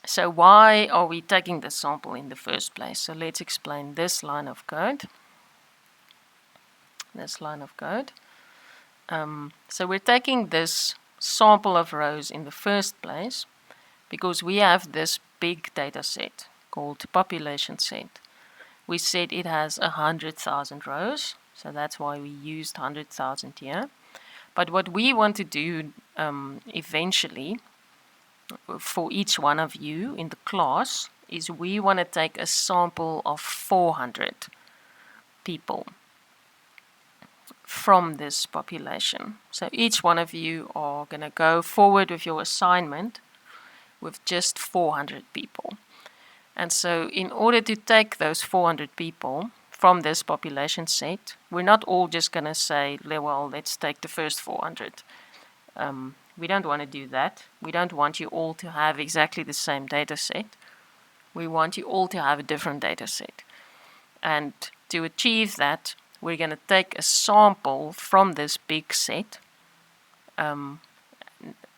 So why are we taking this sample in the first place? So let's explain this line of code. So we're taking this sample of rows in the first place because we have this big data set called population set. We said it has 100,000 rows, so that's why we used 100,000 here. But what we want to do eventually for each one of you in the class is we want to take a sample of 400 people from this population. So each one of you are going to go forward with your assignment with just 400 people. And so in order to take those 400 people from this population set, we're not all just going to say, well, let's take the first 400. We don't want to do that. We don't want you all to have exactly the same data set. We want you all to have a different data set. And to achieve that, we're going to take a sample from this big set,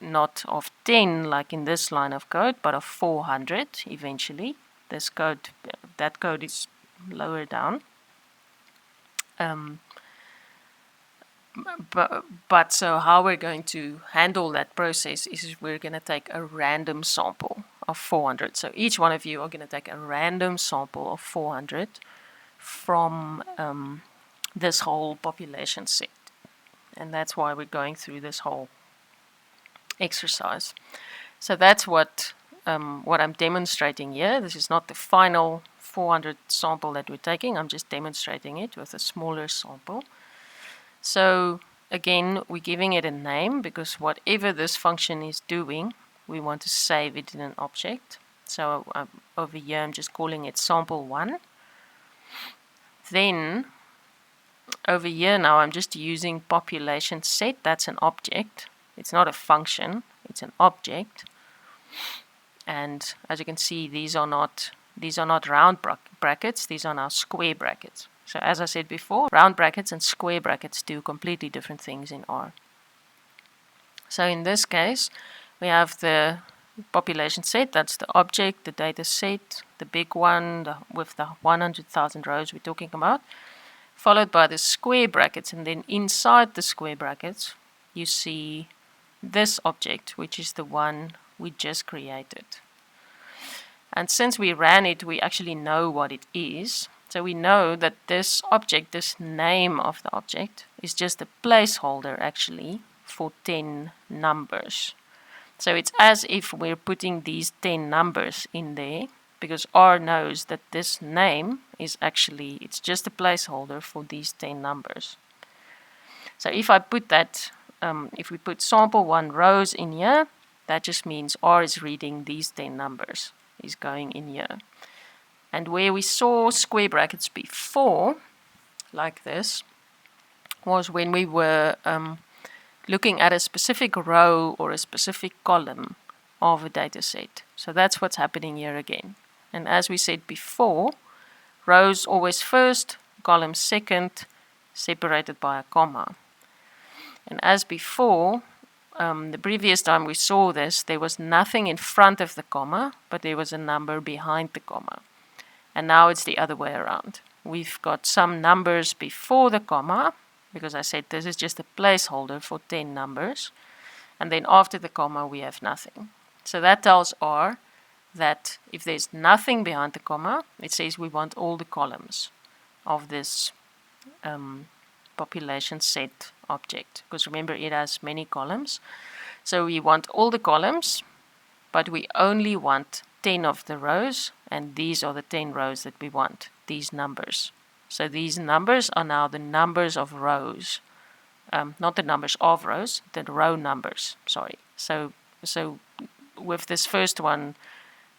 not of 10 like in this line of code, but of 400 eventually. This code, that code is lower down. But so how we're going to handle that process is we're going to take a random sample of 400. So each one of you are going to take a random sample of 400 from this whole population set. And that's why we're going through this whole exercise. So that's what I'm demonstrating here. This is not the final 400 sample that we're taking. I'm just demonstrating it with a smaller sample. So again, we're giving it a name because whatever this function is doing, we want to save it in an object. So over here, I'm just calling it sample1. Then over here now, I'm just using population set. That's an object. It's not a function. It's an object. And as you can see, these are not round brackets. These are now square brackets. So as I said before, round brackets and square brackets do completely different things in R. So in this case, we have the population set. That's the object, the data set, the big one with the 100,000 rows we're talking about, followed by the square brackets. And then inside the square brackets, you see this object, which is the one we just created. And since we ran it, we actually know what it is. So we know that this object, this name of the object, is just a placeholder actually for 10 numbers. So it's as if we're putting these 10 numbers in there, because R knows that this name is actually, it's just a placeholder for these 10 numbers. So if I put that, if we put sample1 rows in here, that just means R is reading these 10 numbers, is going in here. And where we saw square brackets before, like this, was when we were looking at a specific row or a specific column of a data set. So that's what's happening here again. And as we said before, rows always first, columns second, separated by a comma. And as before, the previous time we saw this, there was nothing in front of the comma, but there was a number behind the comma. And now it's the other way around. We've got some numbers before the comma, because I said this is just a placeholder for 10 numbers. And then after the comma, we have nothing. So that tells R that if there's nothing behind the comma, it says we want all the columns of this population set object. Because remember, it has many columns. So we want all the columns, but we only want 10 of the rows, and these are the 10 rows that we want, these numbers. So these numbers are now the numbers of rows, not the numbers of rows, the row numbers, sorry. So with this first one,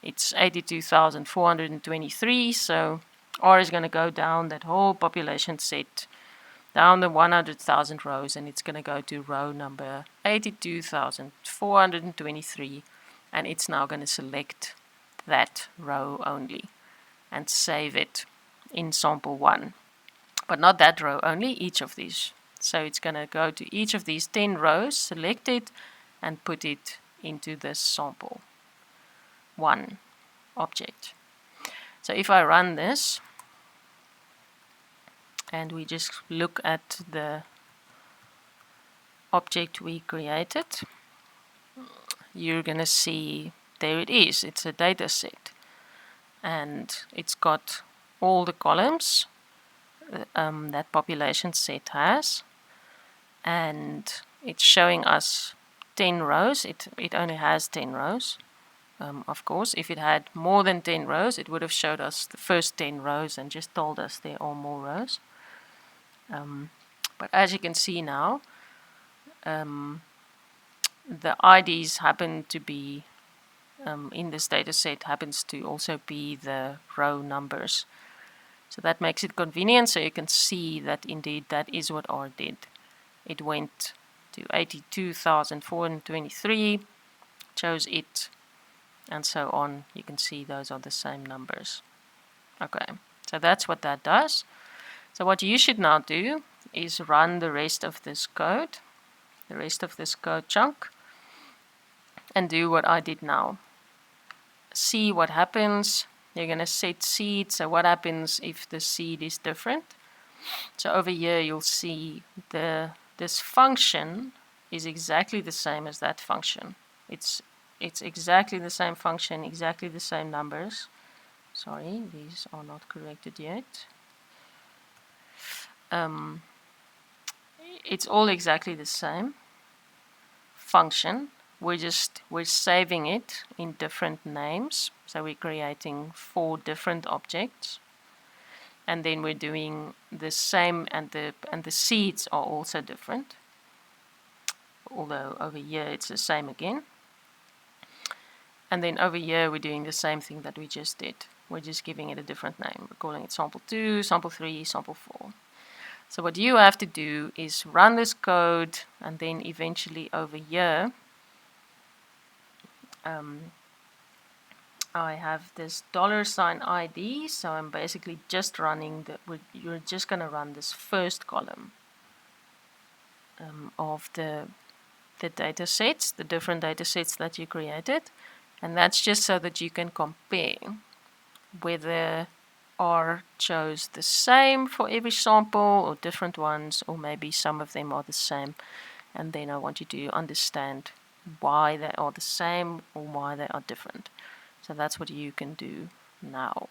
it's 82,423, so R is going to go down that whole population set, down the 100,000 rows, and it's going to go to row number 82,423, and it's now going to select that row only and save it in sample1. But not that row only, each of these. So it's going to go to each of these 10 rows, select it, and put it into this sample. one object. So if I run this and we just look at the object we created, you're going to see there it is. It's a data set, and it's got all the columns that population set has, and it's showing us 10 rows. It only has 10 rows. Of course, if it had more than 10 rows, it would have showed us the first 10 rows and just told us there are more rows. But as you can see now, the IDs happen to be, in this data set, happens to also be the row numbers. So that makes it convenient, so you can see that indeed that is what R did. It went to 82,423, chose it, and so on. You can see those are the same numbers. Okay, so that's what that does. So what you should now do is run the rest of this code, chunk, and do what I did now. See what happens. You're going to set seed. So what happens if the seed is different? So over here you'll see this function is exactly the same as that function. It's exactly the same function, exactly the same numbers. Sorry, these are not corrected yet. It's all exactly the same function. We're saving it in different names. So we're creating 4 different objects, and then we're doing the same, and the seeds are also different. Although over here it's the same again. And then over here we're doing the same thing that we just did. We're just giving it a different name. We're calling it sample 2, sample 3, sample 4. So what you have to do is run this code, and then eventually over here I have this $ID, so I'm basically just running you're just going to run this first column of the data sets, the different data sets that you created, and that's just so that you can compare whether R chose the same for every sample or different ones, or maybe some of them are the same, and then I want you to understand why they are the same or why they are different. So that's what you can do now.